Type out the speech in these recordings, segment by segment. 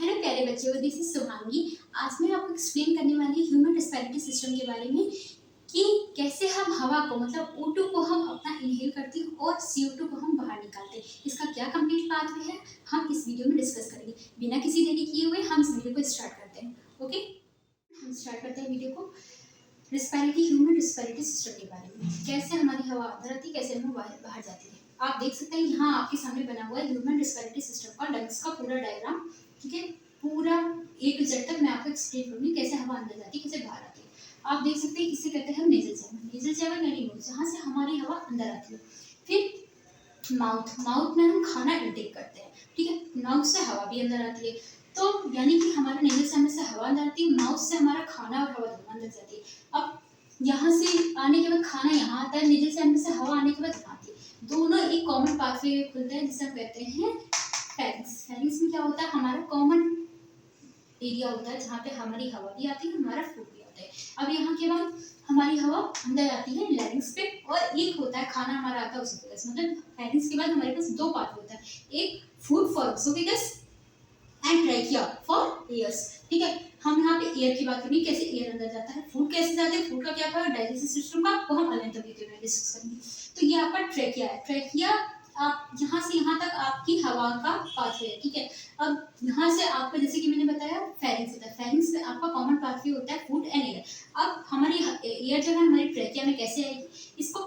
Hello प्यारे बच्चों, this is Shubhangi. आज मैं आपको एक्सप्लेन करने वाली ह्यूमन रेस्पिरेटरी सिस्टम के बारे में कि कैसे हम हवा को मतलब O2 को हम अपना इनहेल करते हैं और CO2 को हम बाहर निकालते हैं। इसका क्या कंप्लीट पाथवे है हम इस वीडियो में डिस्कस करेंगे। बिना किसी देरी किए हुए हम इस वीडियो को स्टार्ट करते हैं। ओके, हम स्टार्ट करते हैं वीडियो को ह्यूमन रेस्पिरेटरी सिस्टम के बारे में। कैसे हमारी हवा अंदर आती है, कैसे हम बाहर जाती है। आप देख सकते हैं यहाँ आपके सामने बना हुआ है ह्यूमन रेस्पिरेटरी सिस्टम का लंग्स का पूरा डायग्राम। ठीक है, पूरा A to Z तक मैं आपको एक्सप्लेन करूंगी कैसे हवा अंदर जाती है, कैसे बाहर आती है। आप देख सकते हैं इसे कहते हैं हम नेजल चैम्बर यानी नोज, जहाँ से हमारी हवा अंदर आती है। फिर माउथ में हम खाना इनटेक करते हैं। ठीक है, माउथ से हवा भी अंदर आती है। तो यानी कि हमारे नेजल चैम्बर से हवा अंदर आती है, माउथ से हमारा खाना और हवा दोनों अंदर जाती है। अब यहाँ से आने के बाद खाना यहाँ आता है, नेजल चैम्बर से हवा आने के बाद यहाँ आती है। दोनों एक कॉमन पाथवे खुलते हैं जिसे हम कहते हैं फेरिंक्स। फेरिंक्स में क्या होता है, हमारा कॉमन एरिया होता है जहाँ पे हमारी हवा भी आती है, हमारा फूड भी आता है। अब यहाँ के बाद हमारी हवा अंदर आती है लैरिंक्स पे, और एक होता है खाना हमारा आता है ओसोफेगस। मतलब फेरिंक्स के बाद हमारे पास दो पार्ट होता है, एक food for oesophagus and trachea for airs. ठीक है, हम यहाँ पे एयर की बात करेंगे, कैसे एयर अंदर जाता है। फूड कैसे जाता है, फूड का क्या था डाइजेस्टिव सिस्टम का, वो हम अगले वीडियो में डिस्कस करेंगे। तो ये आपका ट्रैकिया है। ट्रैकिया आप यहाँ से यहाँ तक आपकी हवा का पाथवे है। ठीक है, अब यहाँ से आपको जैसे कि मैंने बताया फेरिंक्स होता है। फेरिंक्स में आपका कॉमन पाथवे होता है फूड एंड एयर। अब हमारी एयर जो है हमारी ट्रैकिया में कैसे आएगी, इसको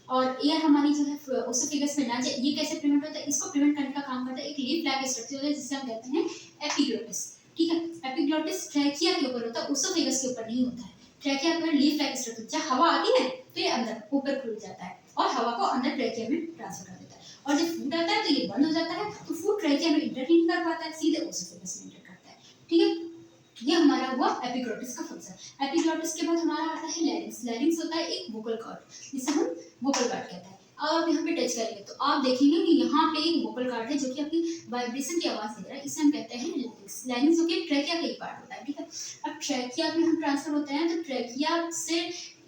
और एयर हमारी जो है ओसोफेगस में ना जाए, ये कैसे प्रिवेंट होता है, इसको प्रिवेंट करने का काम करता है एक लीफ लाइक स्ट्रक्चर होता है जिसे हम कहते हैं एपिग्लोटिस। ठीक है, एपिग्लोटिस ट्रैकिया के ऊपर होता है, ओसोफेगस के ऊपर नहीं होता है। ट्रैकिया पर लीफ लाइक स्ट्रक्चर, जब हवा आती है तो ये अंदर ऊपर खुल जाता है और हवा को अंदर ट्रैकिया में ट्रांसफर कर देता है, और जब फूड आता है तो ये बंद हो जाता है, तो फूड ट्रैकिया में इंटर नहीं कर पाता है, सीधे ओसोफेगस में इंटर करता है। ठीक है, ये हमारा हुआ एपिग्लोटिस का फंक्शन। एपिग्लोटिस के बाद हमारा आता है लैरिंक्स। लैरिंक्स होता है एक वोकल कॉर्ड जिसे हम वोकल कॉर्ड कहते हैं। अब आप यहाँ पे टच करेंगे तो आप देखेंगे कि यहाँ पे एक वोकल कॉर्ड है जो कि आपकी वाइब्रेशन की आवाज दे रहा है, इसे हम कहते हैं लैरिंक्स। लैरिंक्स जो कि ट्रैकिया का ही पार्ट होता है। ठीक है, अब ट्रैकिया में हम ट्रांसफर होते हैं तो ट्रैकिया से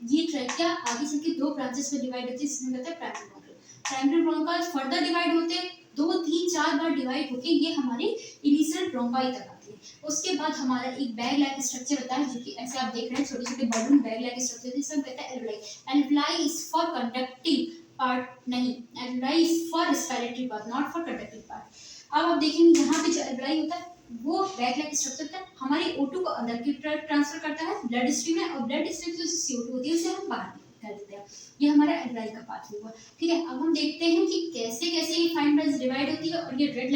ये ट्रैकिया आगे चल के दो ब्रांचेस में डिवाइड होती है जिसे हम कहते हैं primary bronchi. Primary bronchi further divide होते हैं, 2 3 4 बार डिवाइड होके ये हमारी इनिशियल ब्रोंकाई तक आती है। उसके बाद हमारा एक बैग लाइक स्ट्रक्चर होता है जो कि ऐसे आप देख रहे हैं, छोटे छोटे बलून बैग लाइक स्ट्रक्चर जिसे हम कहते हैं alveoli. Alveoli is for conductive part नहीं, alveoli is for respiratory part, not for conductive part. अब आप देखेंगे यहाँ पे जो एल्वेलाई होता है वो बैग लाइक स्ट्रक्चर होता है, हमारी O2 को अंदर की तरफ ट्रांसफर करता है ब्लड स्ट्रीम में, और ब्लड स्ट्रीम से जो CO2 होती है उसे हम बाहर कर देते हैं। ये हमारा एल्वेलाई का पाथवे हुआ। ठीक है, अब हम देखते हैं कि कैसे कैसे ये फाइन ब्रांच डिवाइड होती है, और ये रेड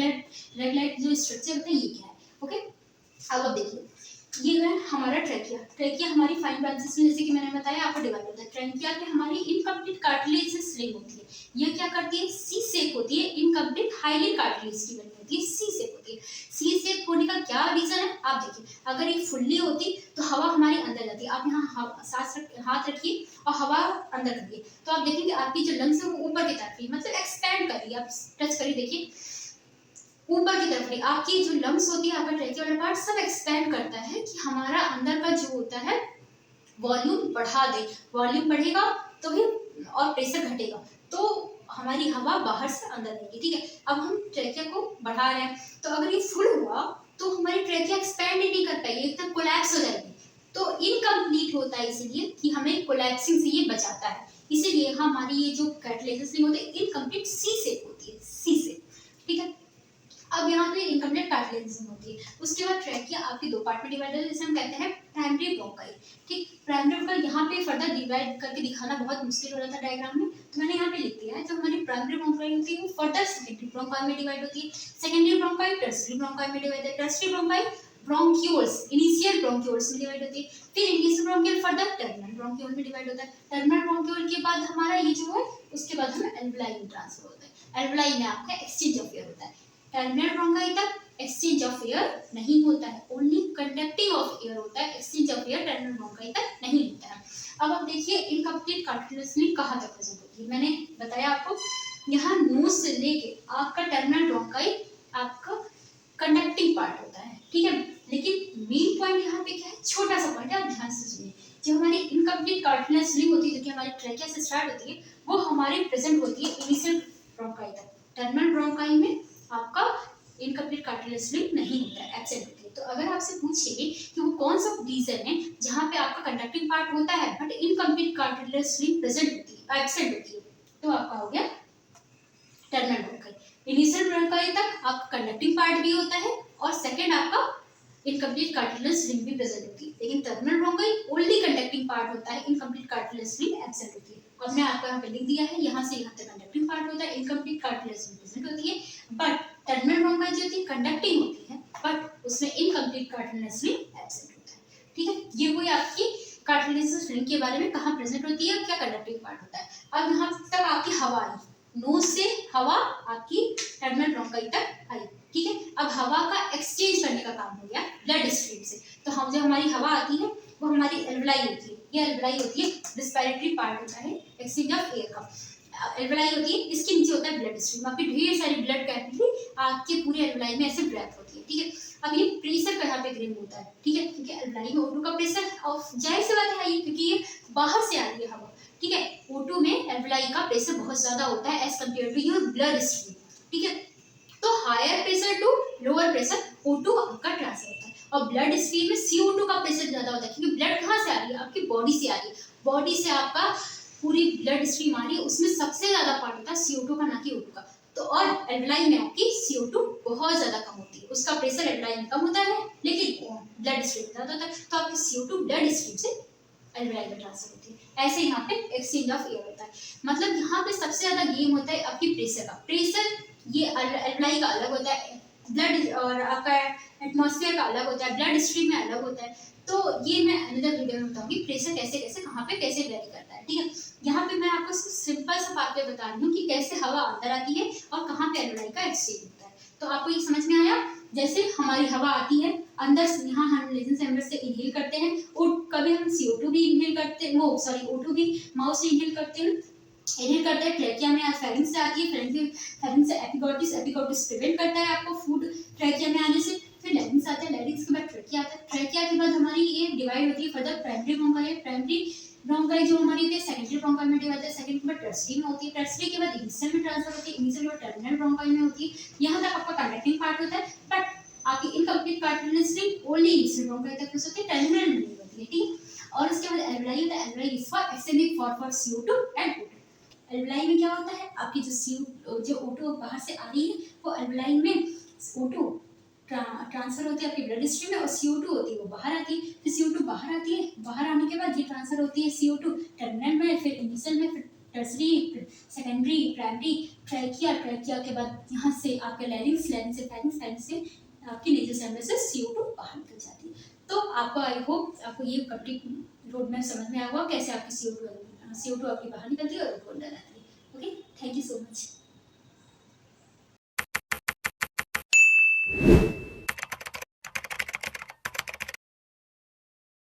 लाइट जो स्ट्रक्चर होता है ये क्या है। ओके, अब आप देखिए ये है हमारा ट्रैकिया। ट्रैकिया हमारी फाइन ब्रांचेस में जैसे कि मैंने बताया आपको डिवाइड होता है। ट्रैकिया के हमारी इनकम्प्लीट कार्टिलेज से स्लिंग होती है। ये क्या करती है, सी शेप होती है, इनकम्प्लीट हाईली कार्टिलेज की बनी होती है, सी शेप होती है। सी शेप होने का क्या रीजन है, आप देखिए अगर ये फुल्ली होती तो हवा हमारी अंदर जाती। आप यहाँ हाथ रखिए और हवा अंदर करिए तो आप देखेंगे आपकी जो लंग्स है वो ऊपर की तरफ मतलब एक्सपैंड कर रही है। आप टच करिए, देखिए ऊपर की तरफ नहीं, आपकी जो लंग्स होती है, आपका ट्रैकिया वाला पार्ट सब एक्सपैंड करता है कि हमारा अंदर का जो होता है वॉल्यूम बढ़ा दे। वॉल्यूम बढ़ेगा तो ही और प्रेशर घटेगा तो हमारी हवा बाहर से अंदर आएगी। ठीक है, अब हम ट्रैकिया को बढ़ा रहे हैं तो अगर ये फुल हुआ तो हमारी ट्रैकिया एक्सपैंड ही नहीं कर पाएगी, एकदम कोलैप्स हो जाएगी। तो इनकम्प्लीट होता है इसलिए कि हमें कोलैप्सिंग से ये बचाता है, इसीलिए हमारी ये जो कैटलाइसिस होती है इनकम्प्लीट सी शेप होती है, सी शेप। ठीक है, अब यहाँ पे इनकम्प्लीट कार्टिलेज होती है। उसके बाद ट्रैकिया आपके दो पार्ट में डिवाइड है जिसे हम कहते हैं प्राइमरी ब्रोंकाई। ठीक, प्राइमरी ब्रोंकाई यहाँ पे फर्दर डिवाइड करके दिखाना बहुत मुश्किल हो रहा था डायग्राम में, तो मैंने यहाँ पे लिख दिया है। जो हमारी प्राइमरी ब्रोंकाई होती है वो फर्दर सेकेंडरी ब्रोंकाई में डिवाइड होती है, सेकेंडरी ब्रोंकाई टर्शियरी ब्रोंकाई में डिवाइड है, tertiary bronchi bronchioles initial bronchioles में डिवाइड होती है, फिर initial bronchiole further terminal bronchiole में डिवाइड होता है। टर्मिनल ब्रोंक्यूल के बाद हमारा ये जो है उसके बाद हम एल्वेलाई में ट्रांसफर होता है। एल्वेलाई में आपका एक्सचेंज ऑफ एयर होता है। टर्मिनल ब्रोंकाई तक एक्सचेंज ऑफ एयर नहीं होता है, ओनली कंडक्टिंग ऑफ एयर होता है, exchange of air terminal bronchi तक नहीं होता है। अब आप देखिए इनकम्प्लीट कार्टिलेज स्लिंग कहाँ तक प्रेजेंट होती है। मैंने बताया आपको यहाँ नोज से लेके आपका टर्मिनल ब्रोंकाई आपका कंडक्टिंग पार्ट होता है। ठीक है, लेकिन मेन पॉइंट यहाँ पे क्या है, छोटा सा पॉइंट है, आप ध्यान से सुनिए। जो हमारी इनकम्प्लीट कार्टिलेज स्लिंग होती है जो कि हमारी ट्रैकिया से स्टार्ट होती है वो हमारी प्रेजेंट होती है इनिशियल ब्रोंकाई तक। टर्मिनल ब्रोंकाई में आपका इनकम्प्लीट कार्टिलेज स्लिंग नहीं होता है, एब्सेंट होती है। आपसे पूछेंगे कि वो कौन सा रीजन है जहाँ पे आपका कंडक्टिंग पार्ट होता है but incomplete cartilage sling present होती है, एब्सेंट होती है, तो आपका हो गया टर्मिनल ब्रोंकाई। इनिशियल ब्रोंकाई तक आपका कंडक्टिंग पार्ट भी होता है और सेकंड आपका इनकम्प्लीट कार्टिलेज स्लिंग भी प्रेजेंट होती है, लेकिन terminal bronchi only conducting part होता है, इनकम्प्लीट कार्टिलेज स्लिंग एब्सेंट होती है। और मैं आपको यहाँ पे लिख दिया है, यहाँ से यहाँ तक कंडक्टिंग पार्ट होता है, इनकम्प्लीट कार्टिलेज स्लिंग प्रेजेंट होती है, बट टर्मिनल ब्रोंकाई जो होती है कंडक्टिंग होती है बट उसमें इनकम्प्लीट कार्टिलेज स्लिंग एब्सेंट होता है। ठीक है, ये हुई आपकी कार्टिलेज स्लिंग के बारे में, कहाँ प्रेजेंट होती है और क्या कंडक्टिंग पार्ट होता है। अब यहाँ तक आपकी हवा आई, नोज से हवा आपकी टर्मिनल ब्रोंकाई तक आई। ठीक है, अब हवा का एक्सचेंज करने का काम हो गया ब्लड स्ट्रीम से। तो हम जब हमारी हवा आती है वो हमारी एल्वेलाई होती है, ये एल्वेलाई होती है, रिस्पिरेटरी पार्ट होता है एक्सचेंज ऑफ एयर का, एल्वेलाई होती है, इसके नीचे होता है ब्लड स्ट्रीम, आपकी ढेर सारी ब्लड कैपिलरी आपके पूरे एल्वेलाई में ऐसे ब्रेथ होती है। ठीक है, अब ये प्रेशर कहाँ पे ग्रेन होता है, ठीक है, क्योंकि एल्वेलाई में O2 का प्रेशर, और जाहिर सी बात है क्योंकि ये बाहर से आ रही है हवा। ठीक है, O2 में एल्वेलाई का प्रेशर बहुत ज्यादा होता है as compare to your blood stream. ठीक है, तो higher pressure to lower pressure O2 आपका ट्रांसफर होता है, और ब्लड स्ट्रीम में CO2 का प्रेशर ज्यादा होता है, क्योंकि ब्लड कहाँ से आ रही है, आपकी बॉडी से आ रही है, बॉडी से आपका पूरी ब्लड स्ट्रीम आ रही है, उसमें सबसे ज्यादा पार्ट होता है CO2 का, ना कि O2 का। तो और एल्वेलाई में आपकी CO2 बहुत ज्यादा कम होती है, उसका प्रेशर एल्वेलाई में कम होता है, लेकिन ब्लड स्ट्रीम में ज्यादा होता है, तो आपकी CO2 ब्लड स्ट्रीम से एल्वेलाई में ट्रांसफर होती है। ऐसे यहाँ पे एक्सचेंज ऑफ एयर होता है, मतलब यहाँ पे सबसे ज्यादा गेम होता है आपकी प्रेशर का। प्रेशर ये एल्वेलाई का अलग होता है, ब्लड और आपका एटमॉस्फेयर का अलग होता है, ब्लड स्ट्रीम में अलग होता है। तो ये मैं अनदर वीडियो में बताऊंगी प्रेशर कैसे कैसे कहाँ पे कैसे वेरी करता है। ठीक है, यहाँ पे मैं आपको सिंपल सा बातें बता रही हूँ कि कैसे हवा अंदर आती है और कहाँ पे एल्वेलाई का एक्सचेंज होता है। तो आपको ये समझ में आया, जैसे हमारी हवा आती है अंदर से, यहाँ हम लेजेंस चैम्बर से इनहेल करते हैं, और कभी हम CO2 भी इनहेल करते हैं, वो सॉरी O2 भी माउथ से इनहेल करते हैं, इनहेल करते हैं, ट्रैकिया में फेरिंक्स से आती है, फेरिंक्स से एपिग्लॉटिस, एपिग्लॉटिस प्रिवेंट करता है आपको फूड ट्रैकिया में आने से, फिर लैरिंक्स आता है, लैरिंक्स के बाद ट्रैकिया आता है, ट्रैकिया के बाद हमारी ये डिवाइड होती है further primary bronchi, primary bronchi जो हमारी होती है सेकेंडरी ब्रोंकाई में डिवाइड होती है, सेकेंड के बाद टर्सरी में होती है, टर्सरी के बाद इनिशियल में ट्रांसफर होती है, इनिशियल के बाद टर्मिनल ब्रोंकाई में होती है। यहाँ तक आपका कंडक्टिंग पार्ट होता है, बट आपकी incomplete cartilage string only initial bronchi तक हो सकती है, टर्मिनल में नहीं होती है। ठीक है, और उसके बाद एल्वेलाई होता है, alveoli is for exchanging for CO2 and O2। Alveoli में क्या होता है, आपकी जो O2 बाहर से आ रही है वो एल्वेलाई में O2 ट्रांसफर होती है आपकी ब्लड स्ट्रीम में, और CO2 होती है वो बाहर आती है, फिर CO2 बाहर आती है, बाहर आने के बाद ये ट्रांसफर होती है CO2 टर्मिनल में, फिर इनिशियल में, फिर tertiary, secondary, primary, trachea, trachea के बाद यहाँ से आपके लैरिंक्स, लैरिंक्स से फेरिंक्स, फेरिंक्स से आपकी नेजल चैम्बर से CO2 बाहर निकल जाती है। तो आपको आई होप आपको ये कंप्लीट रोड मैप समझ में आया होगा कैसे आपकी CO2 आपकी बाहर निकलती है और अंदर आती है। Okay, thank you so much.